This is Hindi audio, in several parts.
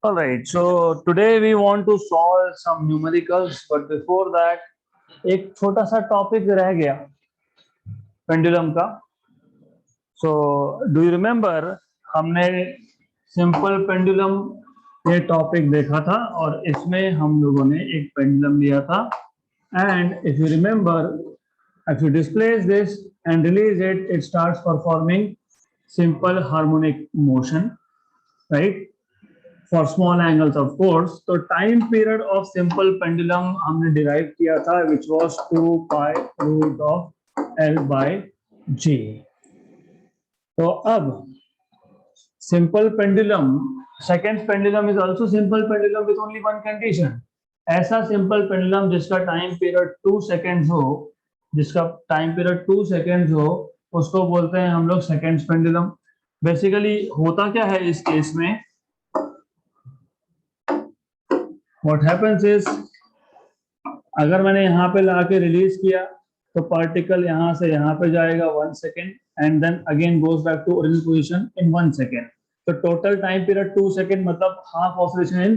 All right, so today we want to solve some numericals, but before that, एक छोटा सा टॉपिक रह गया पेंडुलम का. So, do you remember हमने सिंपल पेंडुलम ये टॉपिक देखा था और इसमें हम लोगों ने एक पेंडुलम लिया था. And if you remember, if you displace this and release it, it starts performing simple harmonic motion, right? For small angles, of course. तो time period of simple pendulum हमने derive किया था, which was 2 pi root of L by G. तो अब simple pendulum, second pendulum is also simple pendulum with only one condition. ऐसा simple pendulum जिसका time period 2 seconds हो, जिसका time period 2 seconds हो, उसको बोलते हैं हम लोग seconds pendulum. Basically होता क्या है इस केस में? What happens is, अगर मैंने यहाँ पे लाके रिलीज किया तो पार्टिकल यहाँ से यहाँ पे जाएगा 1 second and then again goes back to original position in 1 second. तो टोटल टाइम पीरियड 2 सेकेंड, मतलब half oscillation in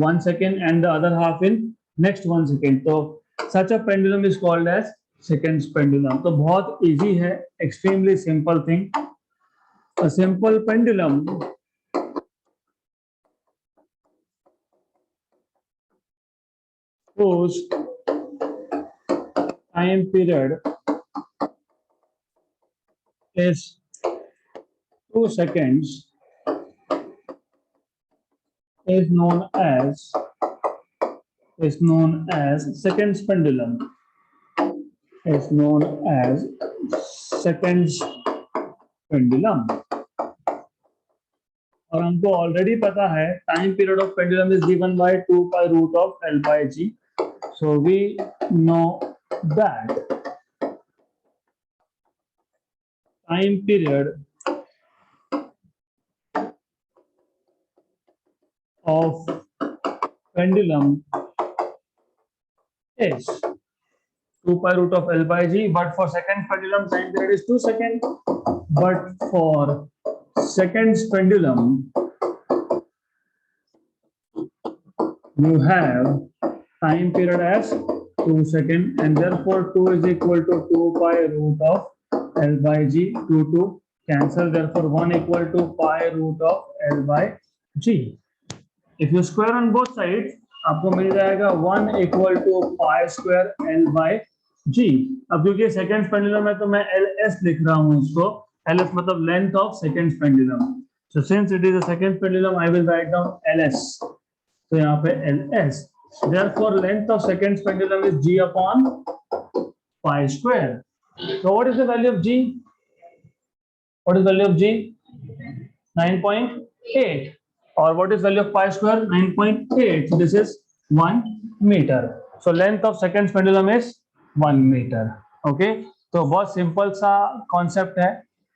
1 second and the other half in next 1 second. तो such a pendulum is called as seconds pendulum. तो बहुत इजी है, extremely simple thing. A simple pendulum whose time period is 2 seconds is known as seconds pendulum. Is known as seconds pendulum. और हमको ऑलरेडी पता है time period of pendulum is given by 2 pi root of L by G. So we know that time period of pendulum is 2 pi root of L by G, but for second pendulum time period is 2 seconds. But for seconds pendulum you have time period as 2 seconds, and therefore 2 is equal to 2 pi root of L by G. 2 cancel, therefore 1 equal to pi root of L by G. If you square on both sides, आपको मिल जाएगा 1 equal to pi square L by G. अब क्योंकि सेकेंड पेंडुलम है तो मैं LS लिख रहा हूँ इसको. LS मतलब length of second pendulum. So since it is a second pendulum, I will write down LS. तो यहाँ पे LS. Therefore, length of seconds pendulum is G upon pi square. So, what is the value of G? What is the value of G? 9.8. Or what is value of pi square? 9.8. So, this is 1 meter. So, length of seconds pendulum is 1 meter. Okay. तो बहुत सिंपल सा कॉन्सेप्ट है.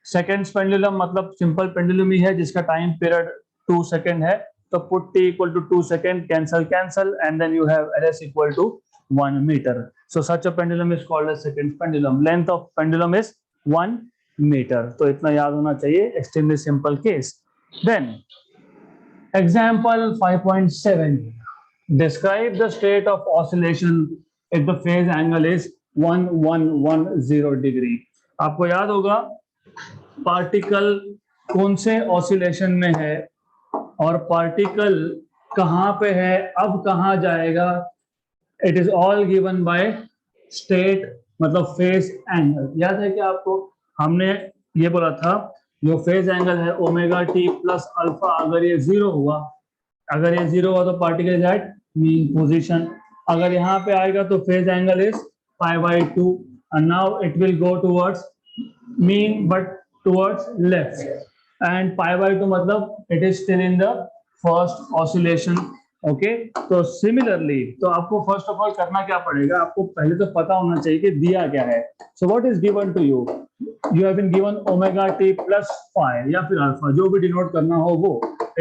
सेकेंड्स पेंडुलम मतलब सिंपल पेंडुलम ही है जिसका टाइम पीरियड 2 सेकेंड है. So put t equal to 2 seconds, cancel, and then you have LS equal to 1 meter. So such a pendulum is called as seconds pendulum. Length of pendulum is 1 meter. तो इतना याद होना चाहिए. Extremely simple case. Then example 5.7. Describe the state of oscillation if the phase angle is 1110 degree. आपको याद होगा पार्टिकल कौन से ऑसिलेशन में है और पार्टिकल कहां पे है, अब कहां जाएगा. It is all given by state, मतलब फेज एंगल. याद है कि आपको हमने ये बोला था जो फेज एंगल है ओमेगा टी प्लस अल्फा, अगर ये जीरो हुआ तो particle is at mean position. अगर यहाँ पे आएगा तो phase angle is pi by 2 and now it will go towards mean but towards left. And pi by 2 मतलब it is still in the first oscillation. Okay, तो similarly तो आपको first of all करना क्या पड़ेगा, आपको पहले तो पता होना चाहिए कि दिया क्या है. So what is given to you? You have been given omega t plus phi या फिर अल्फा, जो भी डिनोट करना हो वो.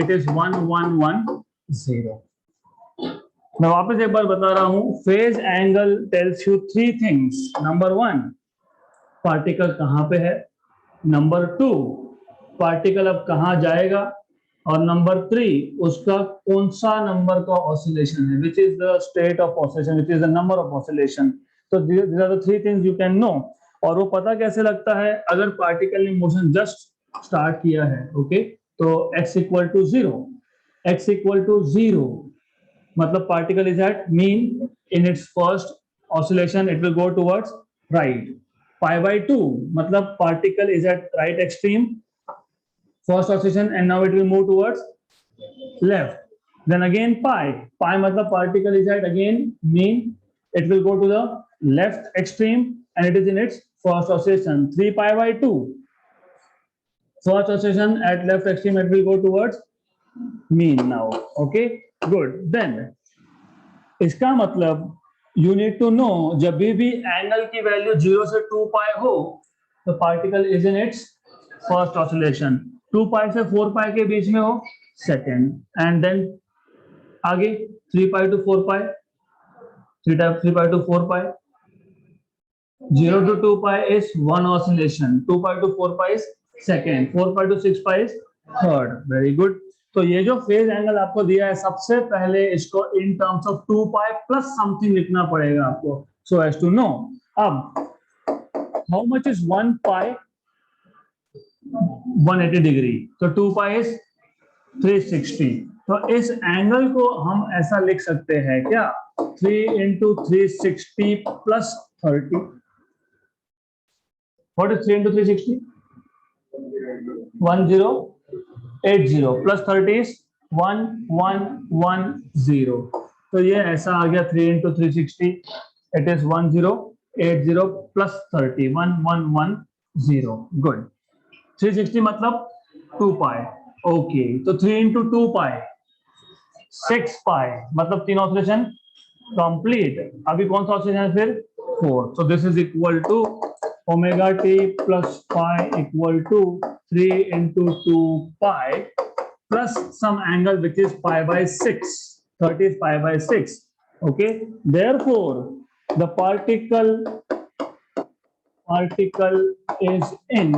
It is 1110. मैं वापस एक बार बता रहा हूँ. Phase angle tells you 3 things. Number 1, particle कहाँ पे है. नंबर 2, पार्टिकल अब कहां जाएगा. और नंबर 3 उसका कौन सा नंबर का ऑसिलेशन है, which is the state of oscillation, which is the number of oscillation. तो these are the three things you can know। और वो पता कैसे लगता है, अगर पार्टिकल ने मोशन जस्ट स्टार्ट किया है, ओके, तो x equal to 0, x equal to 0 मतलब particle is at mean in its first oscillation, it will go towards right. π/2 मतलब particle is at right extreme first oscillation and now it will move towards left। Then again pi matlab particle is at again mean, it will go to the left extreme and it is in its first oscillation। 3π/2 first oscillation at left extreme, it will go towards mean now। Okay, good। Then इसका मतलब you need to know जब भी एंगल की वैल्यू 0 से 2π हो तो particle is in its first oscillation, 2π से 4π के बीच में हो सेकेंड, एंड देन आगे 3π to 4π, 3π to 4π, 0 to 2π is one oscillation, 2π to 4π is second, 4π to 6π is third। Very good. तो ये जो फेज एंगल आपको दिया है, सबसे पहले इसको in terms of 2π plus something लिखना पड़ेगा आपको, सो एज टू नो। अब हाउ मच इज 1π, 180 डिग्री, तो 2π इज 360। तो इस एंगल को हम ऐसा लिख सकते हैं क्या, 3 into 360 plus 30। What is 3 into 360? 1080 plus 30 is 1110। तो ये ऐसा आ गया 3 into 360, it is 1080 plus 30, 1110। Good. 360 मतलब 2π, ओके। तो 3 into 2π 6π मतलब 3 ऑसिलेशन कंप्लीट। अभी कौन सा ऑसिलेशन है फिर, 4। So this is equal to omega t plus pi equal to 3 into 2π plus some angle which is π/6, 30 is π/6। okay, therefore the particle is in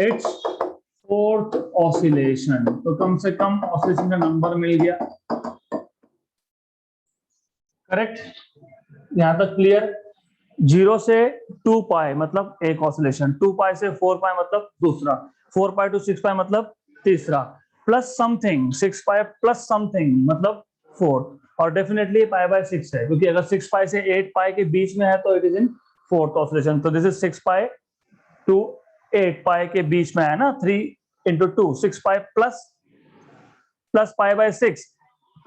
its fourth oscillation. तो कम से कम ऑसिलेशन का नंबर मिल गया, करेक्ट। यहां तक क्लियर। 0 से 2π मतलब एक ऑसिलेशन, 2π से 4π मतलब दूसरा, 4π to 6π मतलब तीसरा, प्लस समथिंग 6π प्लस समथिंग मतलब 4, और डेफिनेटली π/6 है, क्योंकि अगर 6π से 8π के बीच में है तो it is in fourth oscillation. तो दिस इज 6π to 8π के बीच में है ना, 3 into 2, 6π plus π/6।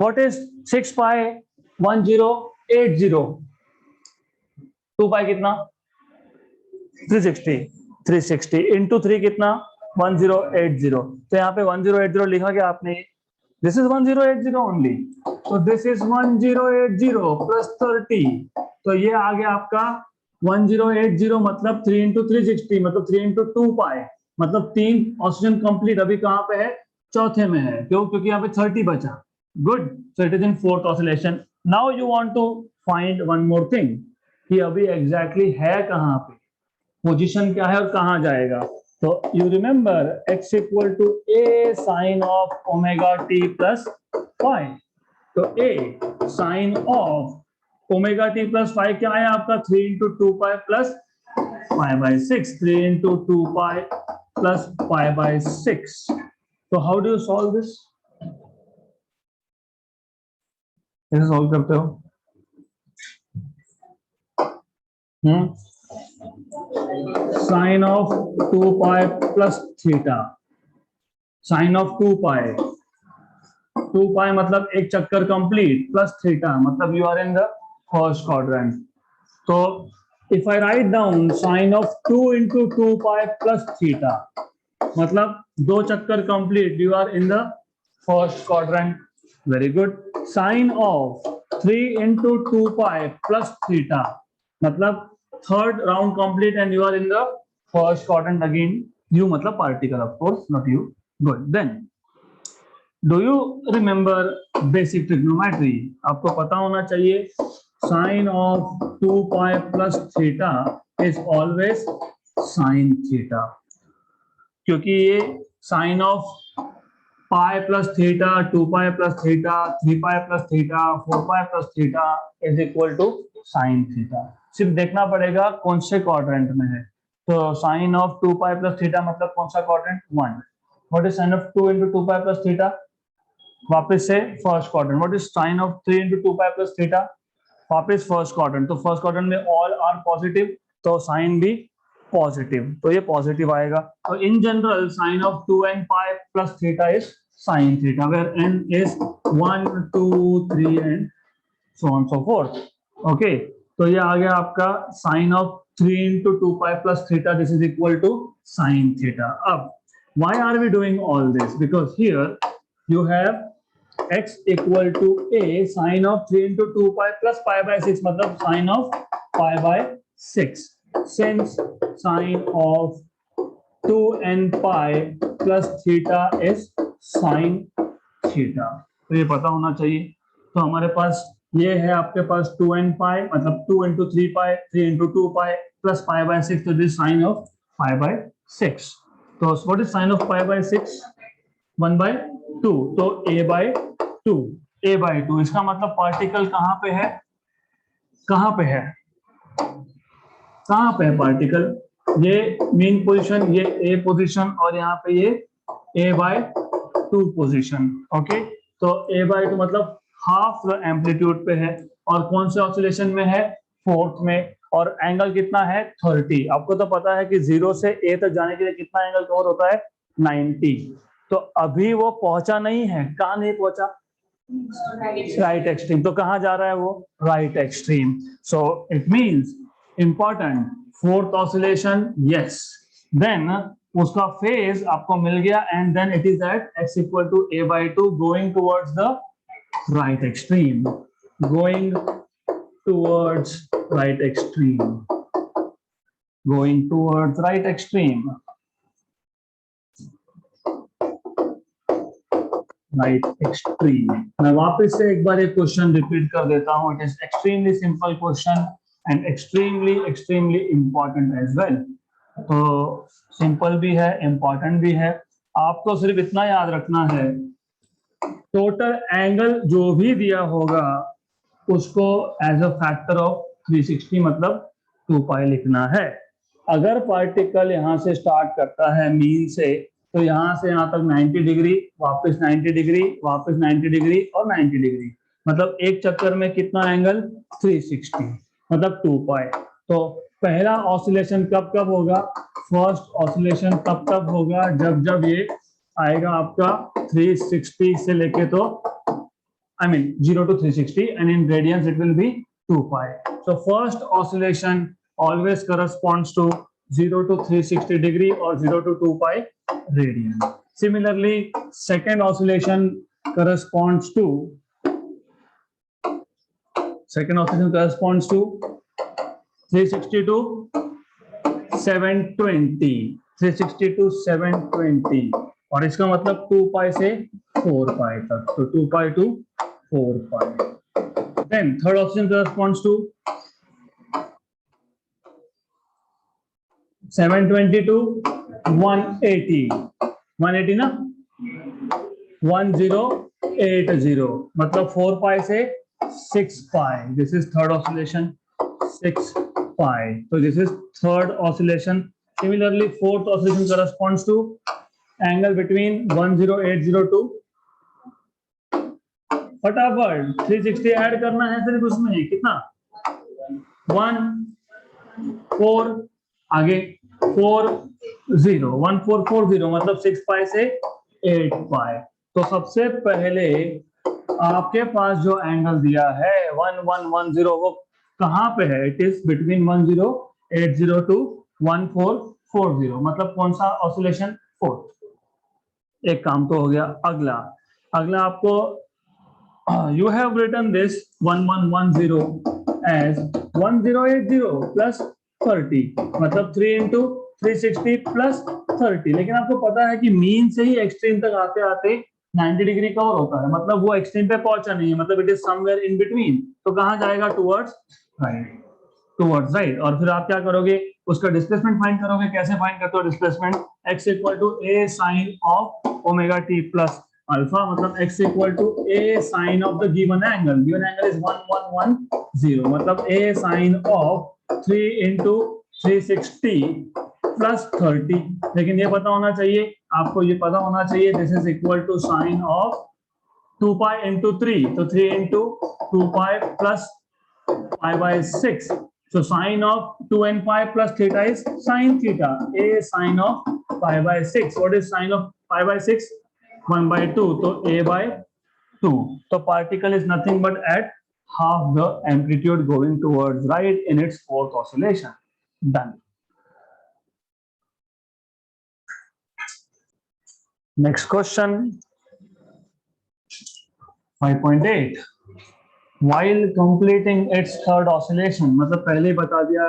What is 6π 1080? 2π कितना, 360 into 3 कितना, 1080। तो यहाँ पे 1080 लिखा क्या आपने, दिस इज 1080 ओनली, तो दिस इज 1080 प्लस 30। तो ये आ गया आपका 1080 मतलब 3 into 360 मतलब 3 into 2π मतलब 3 ऑसिलेशन कंप्लीट। अभी कहां पे है, चौथे में है, क्यों, क्योंकि यहाँ पे 30 बचा। Good. So it is in fourth oscillation. Now you want to find one more thing कि अभी एग्जैक्टली है कहां पे, पोजीशन क्या है और कहां जाएगा। तो you remember x equal to a sine of omega t plus phi. तो a sine of omega t plus phi क्या है आपका, 3 into 2π plus π/6, 3 into 2π plus π/6। So how do you solve this? कैसे सॉल्व करते हो? Sine of 2π plus theta, sine of 2π मतलब एक चक्कर कंप्लीट, प्लस थीटा मतलब you are in the first quadrant. तो if I write down sin of 2 into 2π plus theta मतलब 2 चक्कर complete, you are in the first quadrant। very good। sin of 3 into 2π plus theta मतलब third round complete and you are in the first quadrant again। you मतलब particle of course, not you। good। then do you remember basic trigonometry? आपको पता होना चाहिए sin of 2π plus theta is always sin theta, क्योंकि ये sin of pi plus theta, 2 pi plus theta, 3 pi plus theta, 4 pi plus theta is equal to sine theta. सिर्फ देखना पड़ेगा कौन से क्वाड्रेंट में है। तो sine of 2 pi plus theta मतलब कौन सा quadrant? 1। What is sine of 2 into 2 pi plus theta? वापस से first quadrant. What is sine of 3 into 2 pi plus theta? वापस फर्स्ट क्वाड्रेंट। तो फर्स्ट क्वाड्रेंट में ऑल आर पॉजिटिव, तो साइन भी पॉजिटिव, तो ये पॉजिटिव आएगा। तो in general sine of 2n pi plus theta is sine theta, where n is 1 2 3 and so on so forth। Okay, तो ये आ गया आपका sine of 3 into 2 pi plus theta, this is equal to sine theta. अब why are we doing all this? Because here you have x equal to a sin of 3 into 2 pi plus pi by 6 मतलब sin of pi by 6। Since sin of 2n pi plus theta is sin theta, तो ये पता होना चाहिए। तो हमारे पास ये है, आपके पास 2n pi मतलब 2 into 3 pi, 3 into 2 pi plus pi by 6, तो this sin of pi by 6। तो what is sin of pi by 6? 1 by 2, तो a by 2, a by 2। इसका मतलब पार्टिकल कहाँ पे है? कहाँ पे है? कहाँ पे है पार्टिकल? ये मेन पोजीशन, ये ए पोजीशन, और यहाँ पे ये a by 2 पोजीशन। ओके, तो a by 2 मतलब हाफ द एम्पलीट्यूड पे है, और कौन से ऑसिलेशन में है? फोर्थ में। और एंगल कितना है? 30। आपको तो पता है कि 0 से a तक जाने के लिए कितना एंगल कवर होता है? 90। तो अभी वो पहुंचा नहीं है। कहाँ नहीं पहुंचा? Right extreme. तो कहाँ जा रहा है वो? Right extreme. So it means important, fourth oscillation, yes. Then उसका फेज आपको मिल गया, and then it is at x equal to a by 2 going towards the right extreme, going towards right extreme, going towards right extreme, right extreme. मैं वापस से एक बार एक क्वेश्चन रिपीट कर देता हूं। It is extremely simple question and extremely important as well. तो सिंपल भी है, इंपॉर्टेंट भी है। आपको सिर्फ इतना याद रखना है, टोटल एंगल जो भी दिया होगा उसको एज अ फैक्टर ऑफ 360 मतलब 2 पाई लिखना है। अगर पार्टिकल यहाँ से स्टार्ट करता है मीन से, तो यहाँ से यहाँ तक 90 डिग्री, वापस 90 डिग्री, वापस 90 डिग्री और 90 डिग्री, मतलब एक चक्कर में कितना एंगल? 360 मतलब 2 पाई। तो पहला ऑसिलेशन कब कब होगा? फर्स्ट ऑसिलेशन तब तब होगा जब जब ये आएगा आपका 360 से लेके, तो I mean 0 to 360, and in radians it will be 2 pi. So first oscillation always corresponds to 0 to 360 degree or 0 to 2 pi radian. Similarly, second oscillation corresponds to 360 to 720, 360 to 720, और इसका मतलब 2 पाई से 4 पाई तक, तो 2 पाई to 4 pi. Then third option corresponds to 720 to 180, 180 ना, 1080 मतलब 4 pi से 6 pi. This is third oscillation, 6 pi. So this is third oscillation. Similarly, fourth oscillation corresponds to angle between 1080 to, फटाफट 360 ऐड करना है सिर्फ उसमें, कितना? 1 4 आगे 1440 मतलब 6 पाई से 8 पाई। तो सबसे पहले आपके पास जो एंगल दिया है 1110, वो कहाँ पे है? इट इज बिटवीन 1080 टू 1440, मतलब कौन सा ऑसिलेशन? फोर्थ। एक काम तो हो गया। अगला आपको you have written this 1110 as 1080 plus 30 मतलब 3 into 360 plus 30। लेकिन आपको पता है कि मीन से ही एक्सट्रीम तक आते आते 90 डिग्री कवर होता है, मतलब वो एक्सट्रीम पे पहुंचा नहीं है, मतलब it is somewhere in between. तो कहाँ जाएगा? Towards right, towards right. और फिर आप क्या करोगे? उसका डिस्प्लेसमेंट फाइंड करोगे। कैसे फाइंड करते हो displacement? x equal to a sine of omega t plus alpha मतलब x equal to a sine of the given angle is 1110 मतलब a sine of 3 into 360 plus 30। लेकिन ये पता होना चाहिए, आपको ये पता होना चाहिए this is equal to sine of 2 pi into 3, तो 3 इंटू 2 pi plus pi by 6. So sine of 2n pi plus theta is sine theta. A sine of pi by 6. What is sine of pi by 6? 1 by 2. So a by 2. So particle is nothing but at half the amplitude going towards right in its fourth oscillation. Done. Next question. 5.8. While completing its third oscillation, मतलब पहले ही बता दिया,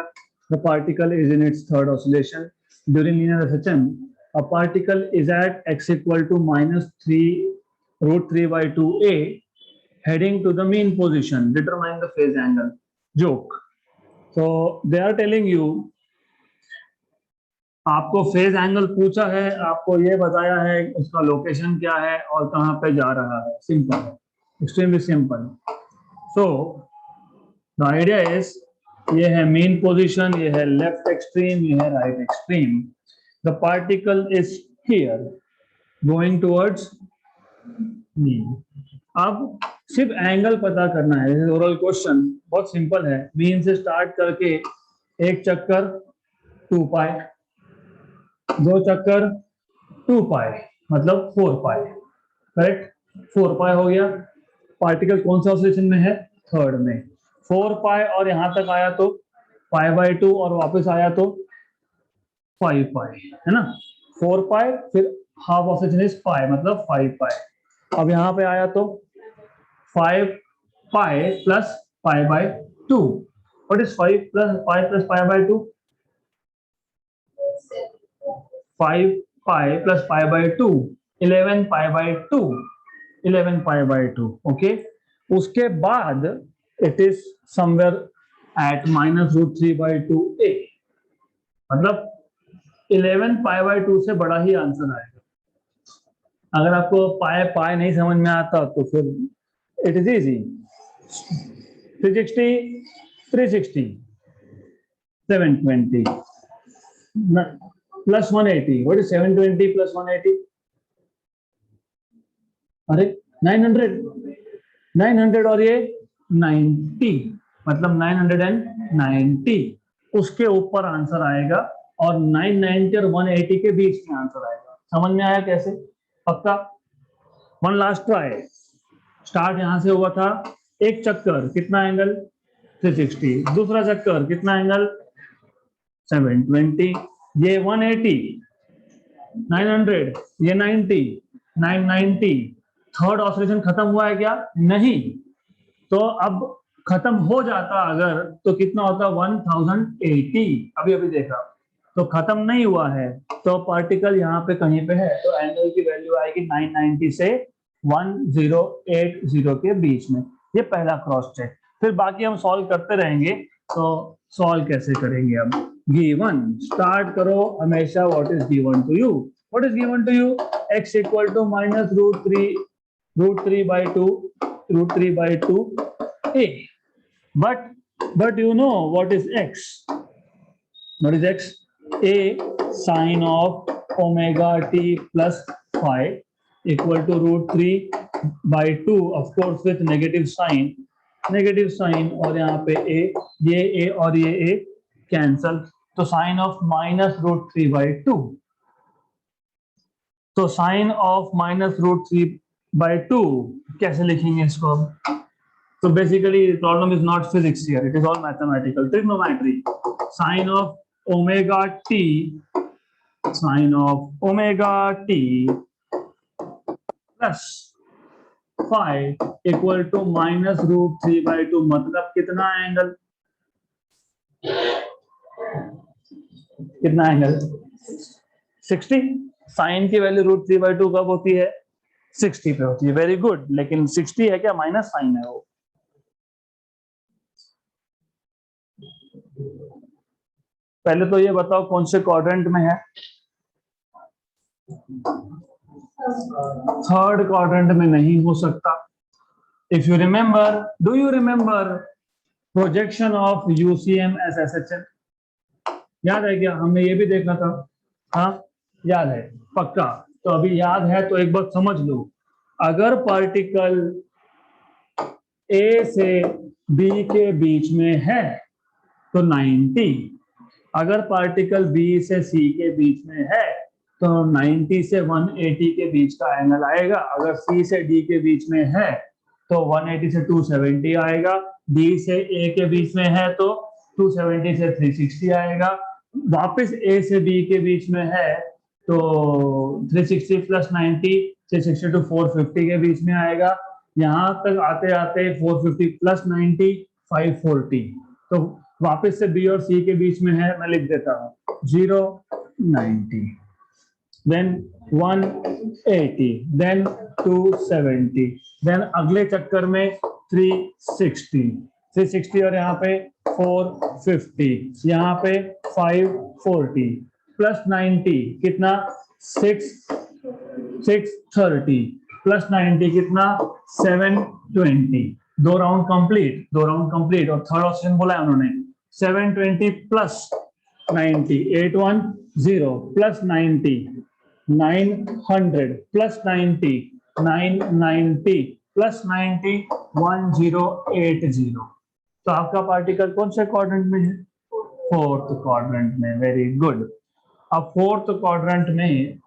the particle is in its third oscillation during linear SHM. A particle is at x equal to minus 3 root 3 by 2a heading to the mean position. Determine the phase angle. Joke. So they are telling you, आपको फेज एंगल पूछा है, आपको ये बताया है उसका लोकेशन क्या है और कहाँ पे जा रहा है. सिंपल है, extremely simple. So the idea is, ये है mean position, ये है left extreme, ये है right extreme. The particle is here going towards mean. अब सिर्फ एंगल पता करना है. ओरल क्वेश्चन बहुत सिंपल है. मीन से स्टार्ट करके एक चक्कर 2 पाई, दो चक्कर 2 पाई मतलब 4 पाई. करेक्ट, 4 पाई हो गया. पार्टिकल कौन सा ऑसिलेशन में है? थर्ड में. 4 पाई और यहां तक आया तो पाई बाई 2 और वापस आया तो 5 पाई, है ना. 4 पाई फिर हाफ ऑसिलेशन इज पाई मतलब 5 पाई. अब यहां पे आया तो 5 pi plus pi by 2. What is 5 plus pi by 2? 5 pi plus pi by 2, 11 pi by 2, 11 pi by 2. Okay, उसके बाद it is somewhere at minus root 3 by 2a. मतलब 11 पाई बाई 2 से बड़ा ही आंसर आएगा. अगर आपको पाई पाई नहीं समझ में आता तो फिर it is easy. 360, 360, 720 plus 180. What is 720 plus 180? अरे 900, 900 और ये 90 मतलब 990. उसके ऊपर आंसर आएगा और 990 और 180 के बीच में आंसर आएगा. समझ में आया कैसे? पक्का. One last try. स्टार्ट यहां से हुआ था, एक चक्कर कितना एंगल? 360. दूसरा चक्कर कितना एंगल? 720. ये 180, 900, ये 90, 990. थर्ड ऑसिलेशन खत्म हुआ है क्या? नहीं. तो अब खत्म हो जाता अगर तो कितना होता? 1080. अभी अभी देखा तो खत्म नहीं हुआ है, तो पार्टिकल यहाँ पे कहीं पे है, तो एंगल की वैल्यू आएगी 990 से 1080 के बीच में. ये पहला क्रॉस चेक. फिर बाकी हम सॉल्व करते रहेंगे. तो सॉल्व कैसे करेंगे? अब गिवन स्टार्ट करो हमेशा. What is given to you? What is given to you? x equal to minus root 3 by 2 a. But you know what is x? What is x? A sine of omega t plus phi equal to root 3 by 2, of course with negative sign. और यहाँ पे ये a और ये a कैंसल, तो sine of minus root 3 by 2. तो sine of minus root 3 by 2 कैसे लिखेंगे इसको? So basically, the problem is not physics here. It is all mathematical, trigonometry. Sine of omega t plus phi equal to minus root 3 by 2. मतलब कितना एंगल? कितना एंगल? 60. साइन की वैल्यू रूट 3 by 2 कब होती है? 60 पे होती है. Very good. लेकिन 60 है क्या? माइनस साइन है वो. पहले तो ये बताओ कौन से क्वाड्रेंट में है? थर्ड क्वाड्रेंट में नहीं हो सकता। If you remember, do you remember projection of UCM S S H L? याद है क्या? हमने ये भी देखा था। हाँ याद है पक्का। तो अभी याद है तो एक बात समझ लो, अगर पार्टिकल ए से बी के बीच में है तो 90, अगर पार्टिकल बी से सी के बीच में है तो 90 से 180 के बीच का एंगल आएगा। अगर सी से डी के बीच में है तो 180 से 270 आएगा। डी से ए के बीच में है तो 270 से 360 आएगा। वापस ए से बी के बीच में है तो 360 प्लस 90, 360 टू 450 के बीच में आएगा। यहाँ तक आते आते 450 प्लस 90, 540। तो वापस से बी और सी के बीच में है, मैं लिख देता हूँ 0, 90, देन 180, देन 270, देन अगले चक्कर में 360 और यहाँ पे 450, यहाँ पे 540 प्लस 90 कितना 630 प्लस 90 कितना 720। दो राउंड कंप्लीट और थर्ड ऑप्शन बोला है उन्होंने 720 प्लस 90 810 प्लस 90 900 प्लस 90 990 प्लस 90 1080। तो आपका पार्टिकल कौन से क्वाड्रेंट में है? फोर्थ क्वाड्रेंट में। Very good. अब फोर्थ क्वाड्रेंट में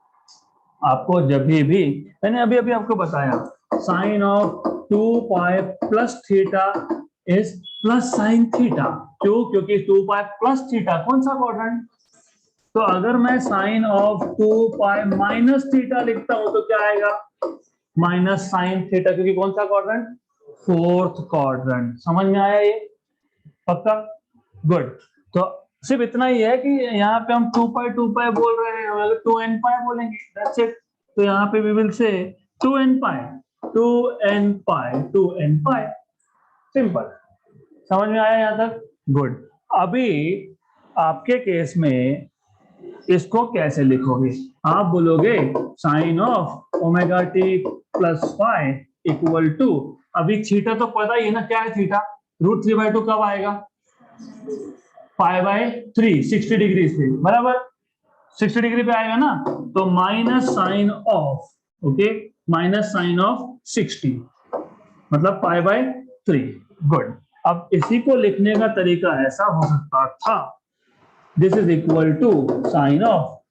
आपको जब भी, मैंने अभी अभी आपको बताया, sine of 2 pi plus theta is plus sine theta. क्यों? क्योंकि 2 पाई प्लस थीटा कौन सा क्वाड्रेंट? तो अगर मैं sine of 2 pi minus theta लिखता हूं तो क्या आएगा? माइनस साइन थीटा, क्योंकि कौन सा क्वाड्रेंट? Fourth quadrant. समझ में आया ये? पक्का? गुड। तो सिर्फ इतना ही है कि यहाँ पे हम 2 पाई बोल रहे हैं, अगर 2n पाई बोलेंगे दैट्स इट। तो यहाँ पे we will say 2n pi. Simple. समझ में आया यहाँ तक? गुड। अभी आपके केस में इसको कैसे लिखोगे? आप बोलोगे sine of omega t plus phi equal to, अभी थीटा तो पता ही है ना क्या है थीटा, √3/2 कब आएगा? π/3 60 डिग्री से, बराबर 60 डिग्री पे आएगा ना, तो minus sine of, okay, minus sine of 60 मतलब π/3। गुड। अब इसी को लिखने का तरीका ऐसा हो सकता था, this is equal to sine of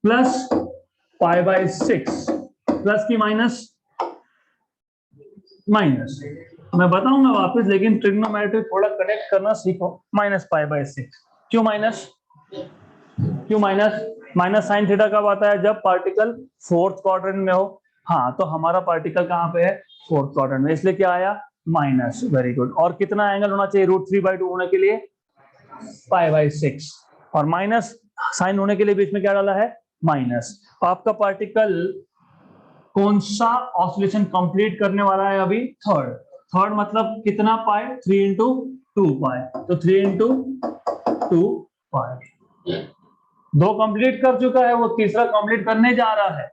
plus π/6 plus की माइनस, मैं बताऊंगा वापस, लेकिन ट्रिग्नोमेट्री थोड़ा कनेक्ट करना सीखो। माइनस π/6 क्यों माइनस? माइनस साइन थीटा कब आता है? जब पार्टिकल फोर्थ क्वाड्रेंट में हो। हाँ, तो हमारा पार्टिकल कहाँ पे है? फोर्थ क्वाड्रेंट में, इसलिए क्या आया? माइनस। Very good. और कितना एंगल होना चाहिए √3/2 होने के लिए? π/6। और माइनस साइन होने के लिए बीच में क्या डाला है? माइनस। आपका पार्टिकल कौन सा ऑसिलेशन कंप्लीट करने वाला है अभी? थर्ड मतलब कितना पाई? 3 × 2 पाई, तो 3 × 2 पाई। दो कंप्लीट कर चुका है, वो तीसरा कंप्लीट करने जा रहा है,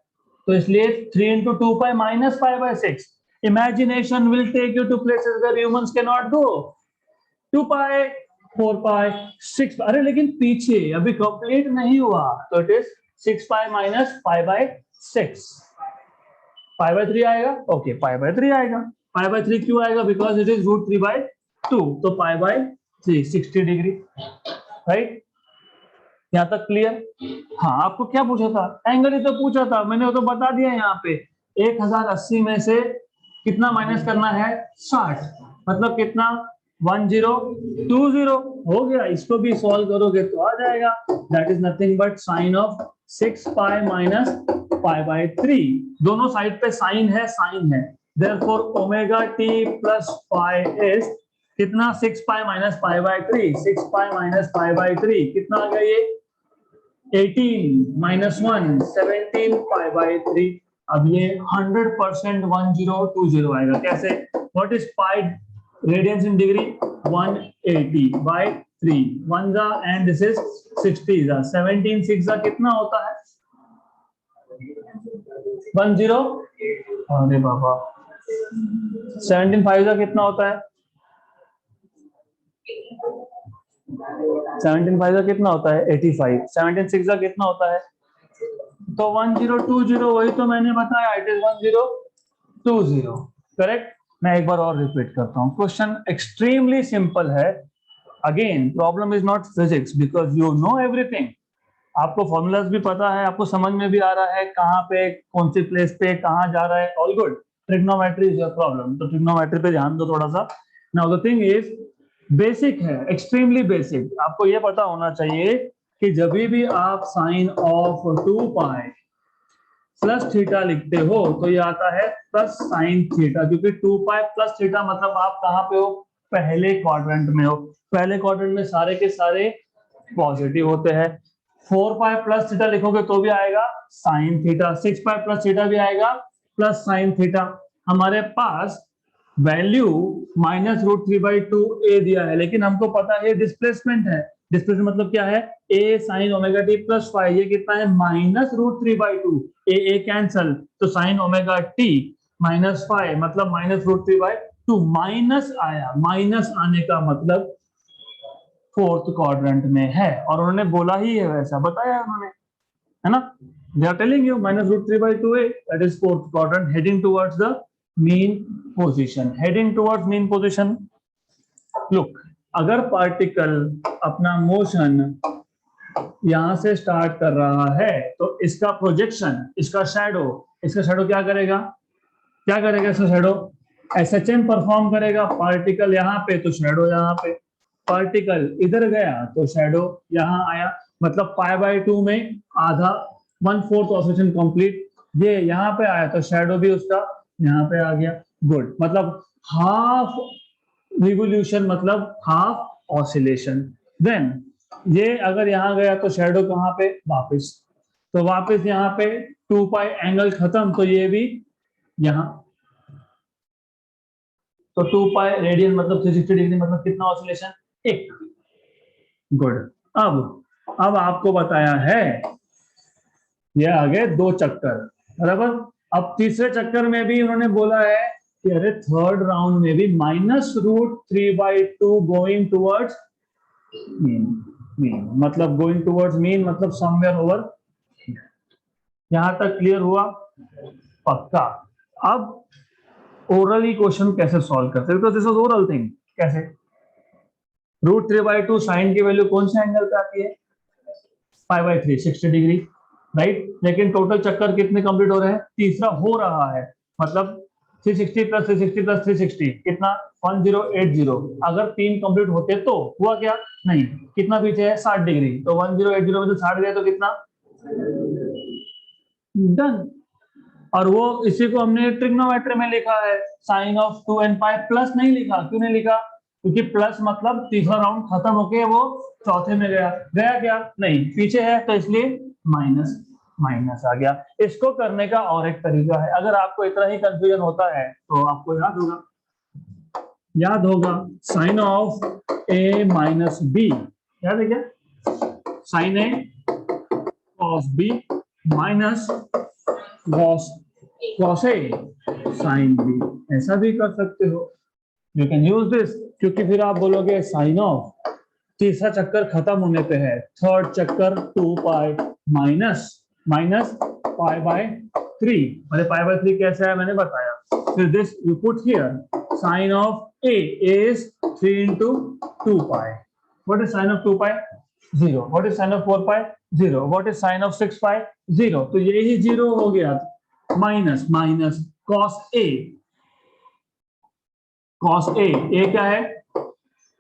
तो इसलिए 3 × 2 pi minus π/6। Imagination will take you to places where humans can not go. 2 pi, 4 pi, 6, अरे लेकिन पीछे अभी कंप्लीट नहीं हुआ, तो इट इज 6 पाई माइनस π/6। π/3 आएगा। ओके, π/3 आएगा। π/3 क्यों आएगा? बिकॉज इट इज √3/2, तो π/3 60 डिग्री। राइट? यहाँ तक क्लियर? हाँ, आपको क्या पूछा था? एंगल ही तो पूछा था, मैंने तो बता दिया। यहाँ पे 1080 में से कितना माइनस करना है? 60, मतलब कितना? 1020 हो गया। इसको भी सॉल्व करोगे तो आ जाएगा, that is nothing but sine of 6 pi minus π/3। दोनों साइड पे साइन है, therefore omega t plus pi is कितना? 6 पाई माइनस π/3। 6 पाई माइनस π/3 कितना आ गया? ये 18 - 1 17 π/3। अब ये 100% 1020 आएगा। कैसे? What is pi radiance in degree? 180/3 1 जा, एंड दिस इज 60 जा। 17 6 जा कितना होता है? 10, अरे बाबा 17 5 का कितना होता है? 17 5 का कितना होता है? 85। 17 6 का कितना होता है? तो 1020, वही तो मैंने बताया, इट इज 1020। करेक्ट। मैं एक बार और रिपीट करता हूँ, क्वेश्चन एक्सट्रीमली सिंपल है। Again problem is not physics because you know everything. आपको फॉर्मूलाज भी पता है, आपको समझ में भी आ रहा है कहाँ पे कौन सी प्लेस पे कहाँ जा रहा है, all good. Trigonometry is your problem, तो ट्रिग्नोमेट्री पे ध्यान दो थोड़ा सा। Now the thing is basic है, एक्सट्रीमली बेसिक। आपको ये पता होना चाहिए कि जब भी आप sine of 2 pi plus theta लिखते हो तो ये आता है प्लस साइन थीटा, क्योंकि 2 पाई प्लस थीटा मतलब आप कहाँ पे हो? पहले क्वाड्रेंट में हो। पहले क्वाड्रेंट में सारे के सारे पॉजिटिव होते हैं। 4 पाई प्लस थीटा लिखोगे तो भी आएगा साइन थीटा, 6 पाई प्लस थीटा भी आएगा प्लस साइन थीटा। हमारे पास वैल्यू -√3/2 ए दिया है, लेकिन हमको पता है डिस्प्लेसमेंट है। डिस्प्लेसमेंट मतलब क्या है? A sine omega t plus five, ये कितना है? -√3/2। ए कैंसल, तो साइन ओमेगा टी -5 मतलब -√3/2। माइनस आया, माइनस आने का मतलब फोर्थ क्वाड्रेंट में है, और उन्होंने बोला ही है वैसा, बताया उन्होंने, है ना? They are telling you -√3/2 a, that is fourth quadrant heading towards the mean position. Heading towards mean position. Look, अगर पार्टिकल अपना मोशन यहां से स्टार्ट कर रहा है तो इसका प्रोजेक्शन, इसका शैडो क्या करेगा? क्या करेगा इसका शैडो? एसएचएम परफॉर्म करेगा। पार्टिकल यहाँ पे तो शैडो यहाँ पे, पार्टिकल इधर गया तो शैडो यहाँ आया, मतलब π/2 में आधा, 1/4 ऑसिलेशन कंप्लीट। ये यहाँ पे आया तो शैडो भी उसका यहाँ पे आ गया। गुड, मतलब हाफ रिवोल्यूशन मतलब हाफ ऑसिलेशन। देन ये अगर यहाँ गया तो शैडो कहाँ पे? वापस, तो वापस यहाँ पे 2 पाई एंगल खत्म, तो ये भी यहाँ, तो 2 पाई रेडियन मतलब 360 डिग्री, मतलब कितना ऑसिलेशन? एक। गुड। अब आपको बताया है, ये आ गए 2 चक्कर, बराबर। अब तीसरे चक्कर में भी उन्होंने बोला है कि अरे थर्ड राउंड में भी -√3/2 गोइंग टुवर्ड्स मीन। मीन मतलब गोइंग टुवर्ड्स मीन मतलब समवेयर ओवर। यहां तक क्लियर हुआ? पक्का। अब ओरली क्वेश्चन कैसे सॉल्व करते हैं? Because this was oral thing. कैसे? √3/2 साइन की वैल्यू कौन से एंगल पे आती है? π/3, 60 डिग्री, राइट। लेकिन टोटल चक्कर कितने कंप्लीट हो रहे हैं? तीसरा हो रहा है, मतलब 360 + 360 + 360 कितना? 1080। अगर 3 कंप्लीट होते तो हुआ क्या? नहीं। कितना पीछे है? 60 डिग्री, तो 1080 में से 60 गए तो कितना? डन। और वो इसी को हमने ट्रिग्नोमेट्री में लिखा है, साइन ऑफ 2 and π प्लस नहीं लिखा। क्यों नहीं लिखा? क्योंकि प्लस मतलब तीसरा राउंड खत्म होके वो चौथे में गया। गया क्या? नहीं, पीछे है, तो इसलिए माइनस माइनस आ गया। इसको करने का और एक तरीका है, अगर आपको इतना ही कंफ्यूजन होता है तो आपको याद होगा साइन ऑफ a - b, याद है क्या? Sine a cos b minus cos a sin b, ऐसा भी कर सकते हो। यू कैन यूज दिस, क्योंकि फिर आप बोलोगे साइन ऑफ, तीसरा चक्कर खत्म होने पे है, थर्ड चक्कर 2 पाई माइनस π/3। अरे π/3 कैसे है मैंने बताया। फिर this you put here sine of a is 3 × 2 pi. What is sine of 2 pi? 0। What is sine of 4 pi? 0। What is sine of 6 पाई? 0। तो ये ही 0 हो गया, minus minus cos a। cos a, a क्या है?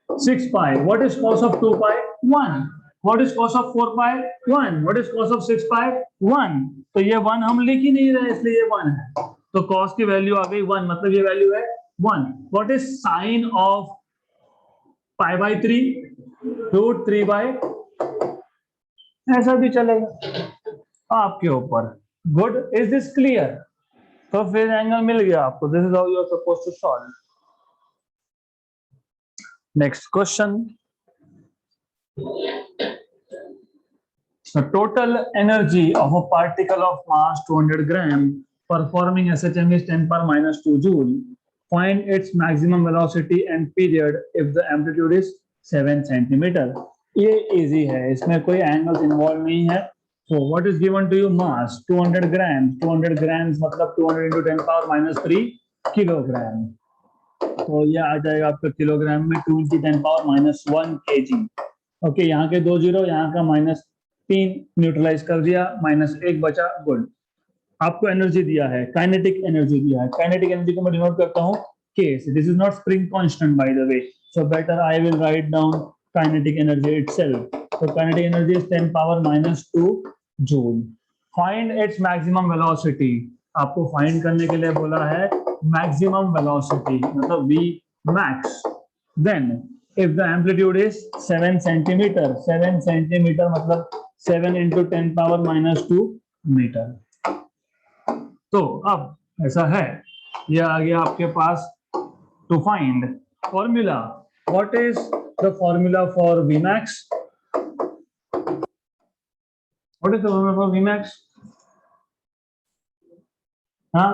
6 पाई। What is cos of 2 pi? 1. What is cos of 4 pi? 1. What is cos of 6 pi? 1. तो ये 1 हम लिख ही नहीं रहे, इसलिए ये 1 है। तो cos की वैल्यू आ गई 1, मतलब ये वैल्यू है 1। What is sin of π/3? √3/, ऐसा भी चलेगा, आपके ऊपर। Good, is this clear? तो फिर एंगल मिल गया आपको। This is how you are supposed to solve. Next question. The total energy of a particle of mass 200 gram performing SHM is 10 power minus 2 joule. Find its maximum velocity and period if the amplitude is 7 centimeter. ये easy है, इसमें कोई angles involved नहीं है. So what is given to you? Mass 200 grams. 200 grams मतलब 200 into 10 power minus 3 kilogram. तो ये आ जाएगा आपका किलोग्राम में 2 into 10 power minus 1 kg. Okay, यहाँ के 2 जीरो, यहाँ का -3 न्यूट्रलाइज कर दिया, -1 बचा. गुड. आपको एनर्जी दिया है, काइनेटिक एनर्जी दिया है. काइनेटिक एनर्जी को मैं डिनोट करता हूँ K से. This is not spring constant by the way, so better I will write down kinetic energy itself. So kinetic energy is 10 power minus 2 joule. Find its maximum velocity. आपको find करने के लिए बोला है maximum velocity, मतलब V max. Then if the amplitude is 7 centimeter, 7 centimeter मतलब 7 into 10 power minus 2 meter. तो अब ऐसा है, ये आ गया आपके पास to find formula. What is the formula for Vmax? What is the formula for Vmax? हाँ,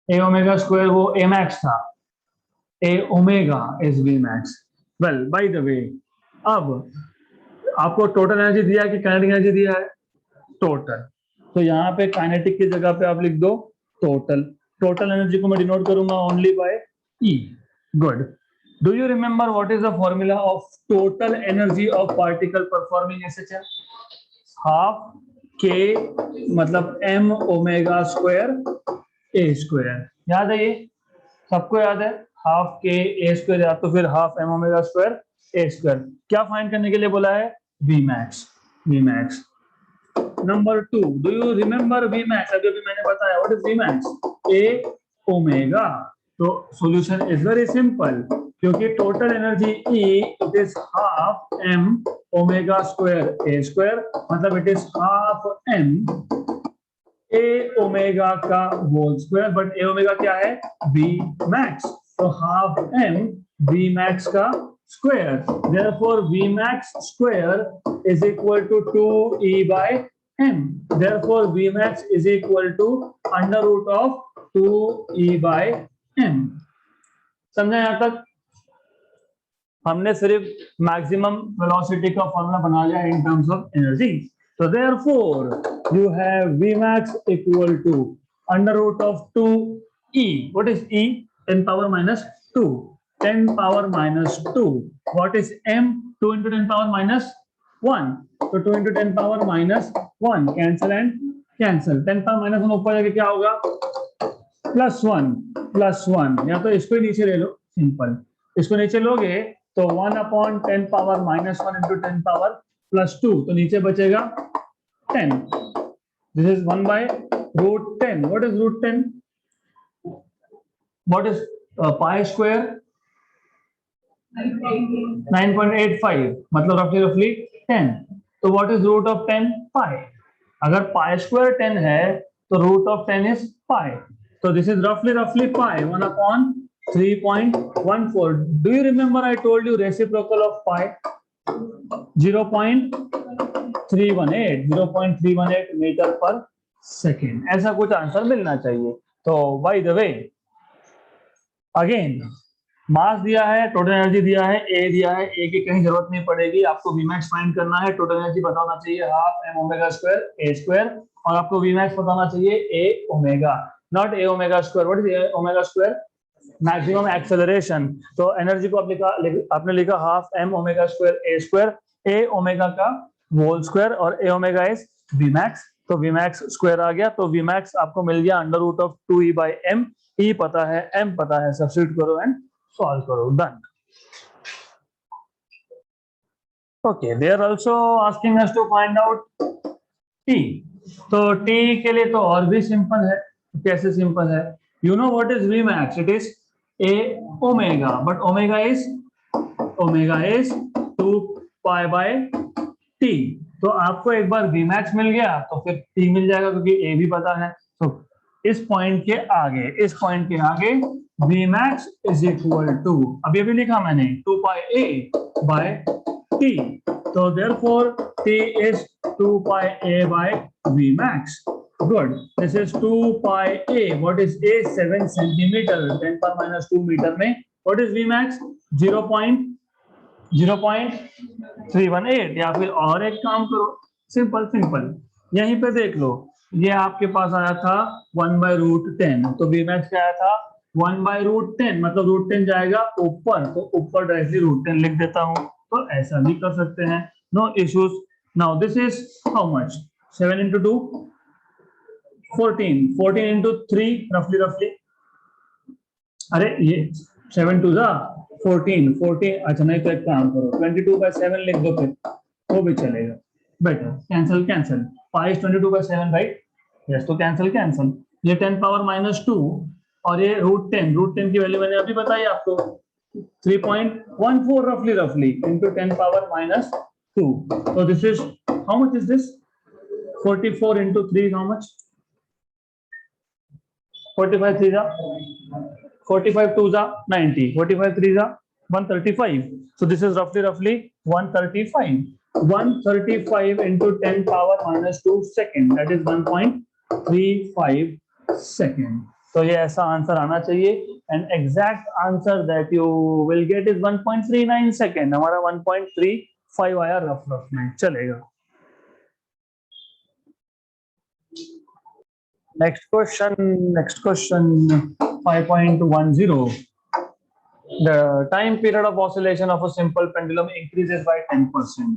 A omega square वो A max था. A omega is Vmax. Well, by the way, अब आपको टोटल एनर्जी दिया है कि काइनेटिक एनर्जी दिया है? टोटल. तो यहाँ पे काइनेटिक की जगह पे आप लिख दो टोटल. टोटल एनर्जी को मैं डिनोट करूंगा only by E. Good. Do you remember what is the formula of total energy of particle performing SHM? Half K मतलब M omega square A square. याद है ये? सबको याद है? हाफ K A square या तो फिर half M omega square A square. क्या फाइंड करने के लिए बोला है? Vmax. Vmax. Number 2. Do you remember Vmax? अभी अभी मैंने बताया. What is Vmax? A omega. तो solution is very simple. क्योंकि total energy E it is half M omega square A square, मतलब it is half M A omega का whole square. But A omega क्या है? V max. तो हाफ M V max का square. Therefore V max square is equal to 2E by M. Therefore V max is equal to under root of 2E by M. समझा यहाँ तक? हमने सिर्फ मैक्सिमम वेलोसिटी का फॉर्मूला बना लिया इन terms of energy. So therefore you have Vmax equal to under root of 2E. What is E? 10 power minus 2. 10 power minus 2. What is M? 2 into 10 power minus 1. So 2 into 10 power minus 1. Cancel and cancel. 10 power minus 1 ऊपर जाके क्या होगा? +1 +1. या तो इसको नीचे ले लो, सिंपल. इसको नीचे लोगे तो 1 upon 10 power minus 1 into 10 power plus 2. तो नीचे बचेगा 10. This is 1 by root 10. What is root 10? What is pi square? 9.85. मतलब roughly 10. तो what is root of 10? Pi. अगर pi square 10 है तो root of 10 is pi. So this is roughly pi. 1 upon 3.14. Do you remember I told you reciprocal of pi? 0.318 metre पर सेकेंड. ऐसा कुछ आंसर मिलना चाहिए. तो बाय द वे अगेन मास दिया है, टोटल एनर्जी दिया है, ए दिया है. ए की कहीं जरूरत नहीं पड़ेगी. आपको Vmax फाइंड करना है. टोटल एनर्जी बताना चाहिए half M omega square A square, और आपको Vmax बताना चाहिए A omega, not A omega square. What is A omega square? Maximum acceleration. तो एनर्जी को आपने लिखा half M omega square A square. A omega का होल स्क्वायर और A ओमेगा इज Vmax. तो Vmax स्क्वायर आ गया. तो Vmax आपको मिल गया under root of 2E by M. E पता है, M पता है, सब्स्टिट्यूट करो एंड सॉल्व करो. Done. Okay, they are also asking us to find out T. तो T के लिए तो और भी सिंपल है. कैसे सिंपल है? You know what is Vmax? It is A omega, but omega is 2 pi by T. तो आपको एक बार Vmax मिल गया तो फिर T मिल जाएगा, क्योंकि A भी पता है. तो इस पॉइंट के आगे Vmax is equal to, अभी लिखा मैंने 2 pi A by T. तो therefore T is 2 pi A by Vmax. Good. This is 2 pi a. What is a? 7 centimeter. 10 power minus 2 meter में what is V max? 0.0.318. या फिर और एक काम करो, सिंपल यहीं पे देख लो, ये आपके पास आया था 1/√10, तो V max क्या आया था 1/√10, मतलब √10 जाएगा ऊपर, तो ऊपर डायरेक्टली √10 लिख देता हूं, तो ऐसा भी कर सकते हैं, no issues. Now this is how much? 7 into 2 14 into 3 रफली, अरे ये 7 2 14, अच्छा नहीं तो एक काम करो 22/7 लिख दो, फिर वो भी चलेगा, बेटर। कैंसिल पाई 22/7 राइट, यस, तो कैंसिल ये 10 पावर माइनस 2 और ये √10 की वैल्यू मैंने अभी बताई आपको 3.14 रफली into 10 power minus 2, so this is how much is this? 44 into 3 is how much? 45 3 45 2 90, 45 3 135, so this is roughly 135 into 10 power minus 2 second, that is 1.35 second. तो ये ऐसा आंसर आना चाहिए, and exact answer that you will get is 1.39 second, हमारा 1.35 आया रफ में, चलेगा। Next question 5.10. The time period of oscillation of a simple pendulum increases by 10%.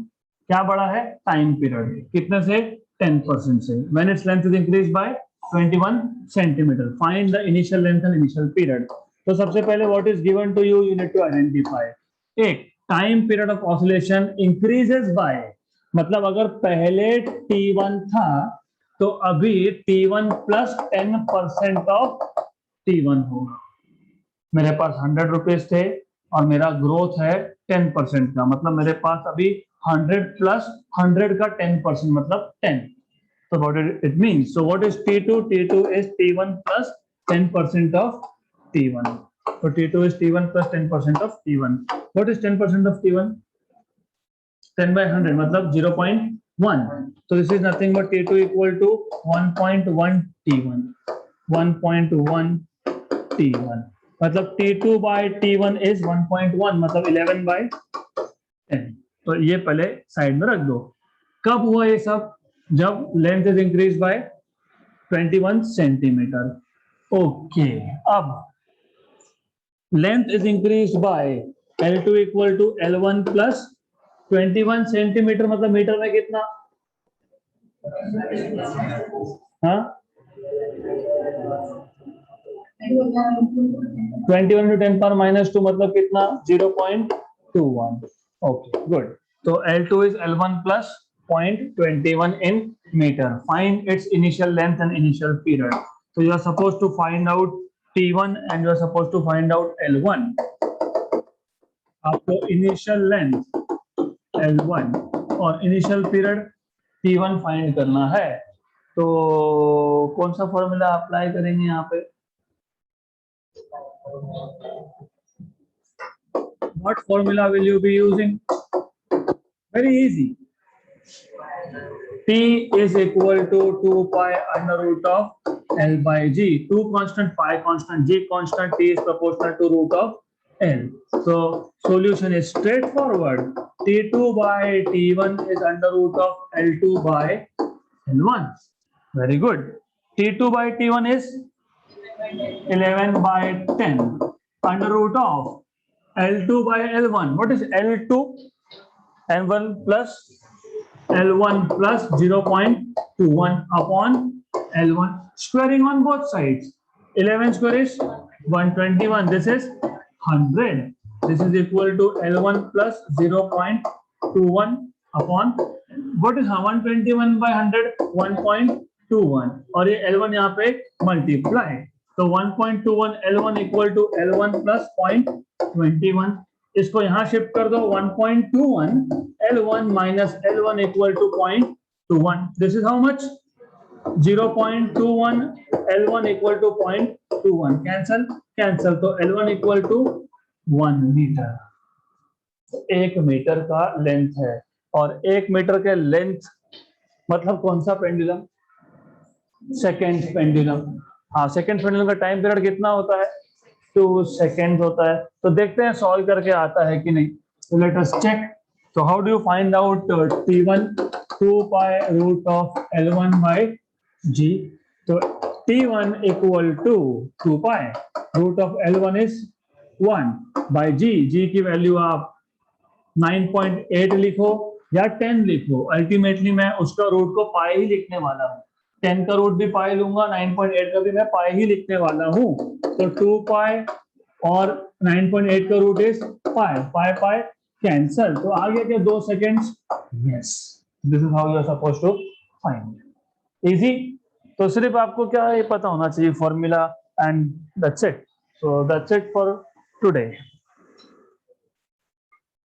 क्या बढ़ा है? Time period कितने से? 10% से। When its length is increased by 21 centimeter. Find the initial length and initial period. तो सबसे पहले what is given to you? You need to identify. एक time period of oscillation increases by, मतलब अगर पहले T1 था तो अभी T1 प्लस 10% ऑफ T1 होगा। मेरे पास 100 रुपीज थे और मेरा ग्रोथ है 10% का, मतलब मेरे पास अभी 100 प्लस 100 का 10% मतलब 10, so what it means, so what is T2? T2 is T1 plus 10% of T1, so T2 is T1 plus 10% of T1. What is 10% of T1? 10/100 मतलब 0.1, so this is nothing but T2 equal to 1.1 T1, 1.1 T1, मतलब T2 by T1 is 1.1, मतलब 11/10, तो ये पहले साइड में रख दो। कब हुआ ये सब? जब length is increase by 21 centimetre. Okay, अब length is increase by L2 equal to L1 plus 21 centimetre, मतलब मीटर में कितना? हाँ, 21 into 10 power minus 2 मतलब कितना? 0.21. Okay, good. तो L2 is L1 plus 0.21 in meter. Find its initial length and initial period. So you are supposed to find out T1 and you are supposed to find out L1. आपको initial length L1 और initial period T1 फाइंड करना है, तो कौन सा फॉर्मूला अप्लाई करेंगे यहाँ पे? What formula will you be using? Very easy. T is equal to 2 pi under root of L by G. 2 constant, pi constant, G constant, T is proportional to root of L. So solution is straightforward. T2 by T1 is under root of L2 by L1. Very good. T2 by T1 is 11/10 under root of L2 by L1. What is L2? L1 plus L1 plus 0.21 upon L1, squaring on both sides. 11 square is 121. This is 100. This is equal to L1 plus 0.21 upon, what is 121 by 100? 1.21, और ये L1 यहाँ पे मल्टीप्लाई, तो 1.21 L1 equal to L1 plus 0.21, इसको यहाँ शिफ्ट कर दो, 1.21 L1 minus L1 equal to 0.21, this is how much? 0.21 L1 equal to 0.21, cancel, तो L1 equal to 1 meter, 1 meter का लेंथ है, और 1 मीटर के लेंथ मतलब कौन सा पेंडुलम? Second pendulum. हाँ, सेकेंड पेंडुलम का टाइम पीरियड कितना होता है? 2 सेकेंड होता है। तो देखते हैं सॉल्व करके आता है कि नहीं। तो लेट अस चेक। तो how do you find out T1? 2 pi root of L1 by G। तो T1 equal to 2 pi root of L1 is 1 by G की वैल्यू आप 9.8 लिखो या 10 लिखो। अल्टीमेटली मैं उसका रूट को पाई ही लिखने वाला हूँ। 10 का रूट भी पाई लूंगा, 9.8 का भी मैं पाई ही लिखने वाला हूँ। तो 2 पाई और 9.8 का root is pi, pi pi cancel. तो आ गया क्या 2 seconds? Yes, this is how you are suppose to find. Easy. तो सिर्फ आपको क्या ये पता होना चाहिए formula, and that's it. So that's it for today.